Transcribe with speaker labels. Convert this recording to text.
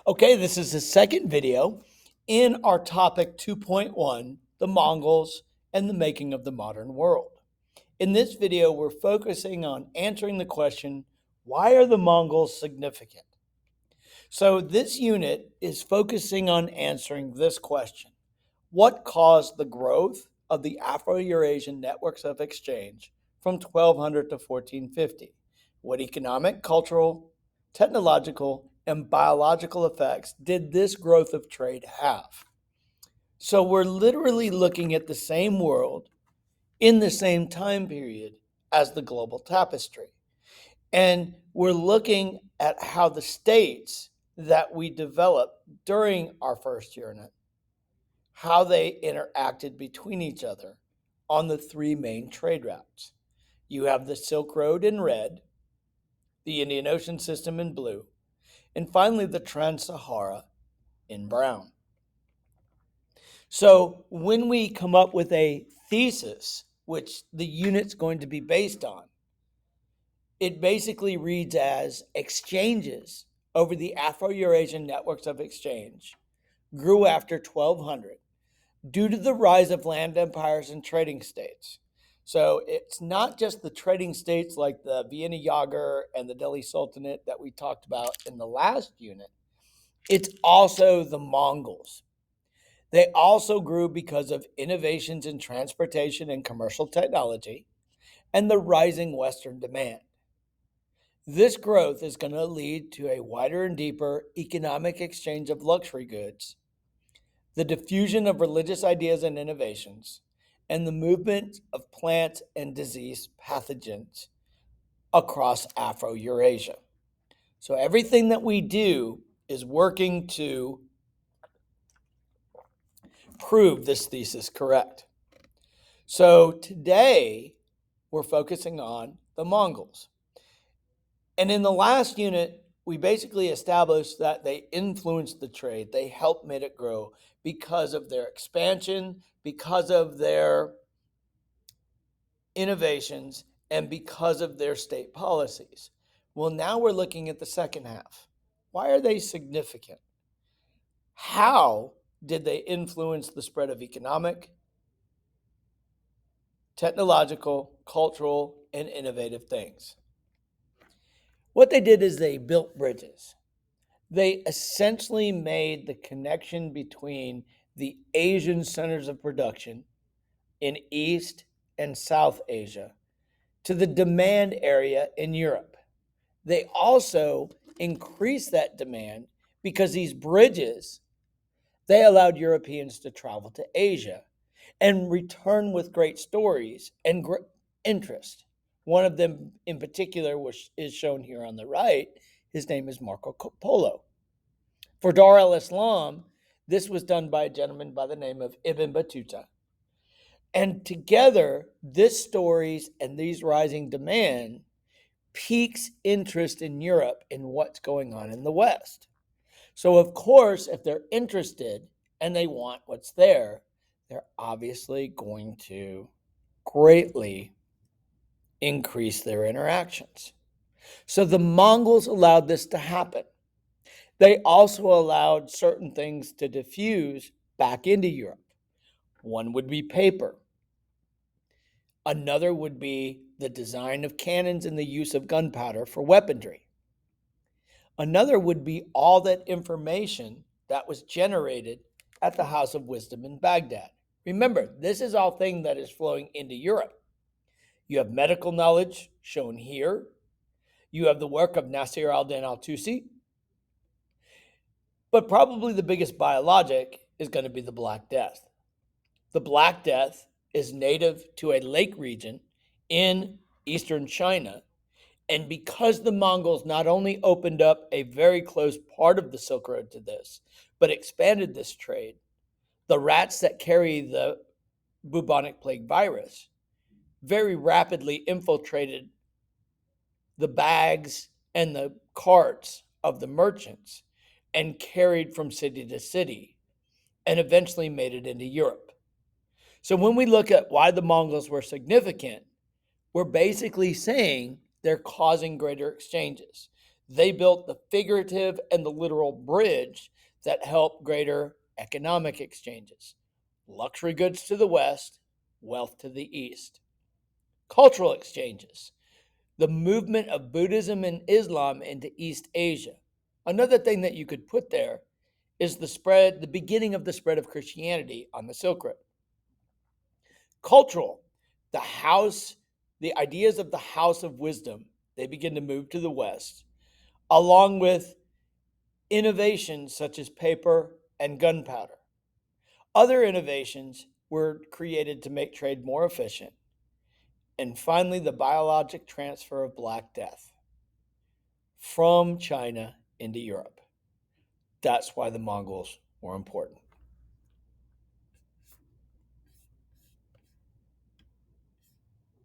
Speaker 1: Okay, this is the second video in our topic 2.1, the Mongols and the making of the modern world. In this video, we're focusing on answering the question, why are the Mongols significant? So this unit is focusing on answering this question. What caused the growth of the Afro-Eurasian networks of exchange from 1200 to 1450? What economic, cultural, technological, and biological effects did this growth of trade have? So we're literally looking at the same world in the same time period as the global tapestry. And we're looking at how the states that we developed during our first unit, how they interacted between each other on the three main trade routes. You have the Silk Road in red, the Indian Ocean system in blue, and finally the Trans-Sahara in brown. So when we come up with a thesis, which the unit's going to be based on, it basically reads as exchanges over the Afro-Eurasian networks of exchange grew after 1200 due to the rise of land empires and trading states. So it's not just the trading states like the Vienna Jager and the Delhi Sultanate that we talked about in the last unit. It's also the Mongols. They also grew because of innovations in transportation and commercial technology and the rising Western demand. This growth is going to lead to a wider and deeper economic exchange of luxury goods, the diffusion of religious ideas and innovations, and the movement of plant and disease pathogens across Afro-Eurasia. So everything that we do is working to prove this thesis correct. So today, we're focusing on the Mongols. And in the last unit, we basically established that they influenced the trade. They helped make it grow because of their expansion, because of their innovations, and because of their state policies. Well, now we're looking at the second half. Why are they significant? How did they influence the spread of economic, technological, cultural, and innovative things? What they did is they built bridges. They essentially made the connection between the Asian centers of production in East and South Asia to the demand area in Europe. They also increased that demand because these bridges, they allowed Europeans to travel to Asia and return with great stories and interest. One of them in particular, which is shown here on the right, his name is Marco Polo. For Dar el-Islam, this was done by a gentleman by the name of Ibn Battuta. And together, this stories and these rising demand piques interest in Europe in what's going on in the West. So, of course, if they're interested and they want what's there, they're obviously going to greatly increase their interactions. So the Mongols allowed this to happen. They also allowed certain things to diffuse back into Europe. One would be paper. Another would be the design of cannons and the use of gunpowder for weaponry. Another would be all that information that was generated at the House of Wisdom in Baghdad. Remember, this is all thing that is flowing into Europe. You have medical knowledge shown here. You have the work of Nasir al-Din al-Tusi. But probably the biggest biologic is going to be the Black Death. The Black Death is native to a lake region in eastern China. And because the Mongols not only opened up a very close part of the Silk Road to this, but expanded this trade, the rats that carry the bubonic plague virus very rapidly infiltrated the bags and the carts of the merchants and carried from city to city and eventually made it into Europe. So when we look at why the Mongols were significant, we're basically saying they're causing greater exchanges. They built the figurative and the literal bridge that helped greater economic exchanges. Luxury goods to the west, wealth to the east. Cultural exchanges. The movement of Buddhism and Islam into East Asia. Another thing that you could put there is the beginning of the spread of Christianity on the Silk Road. Cultural, the house, the ideas of the house of wisdom, they begin to move to the west, along with innovations such as paper and gunpowder. Other innovations were created to make trade more efficient. And finally, the biologic transfer of Black Death from China into Europe. That's why the Mongols were important.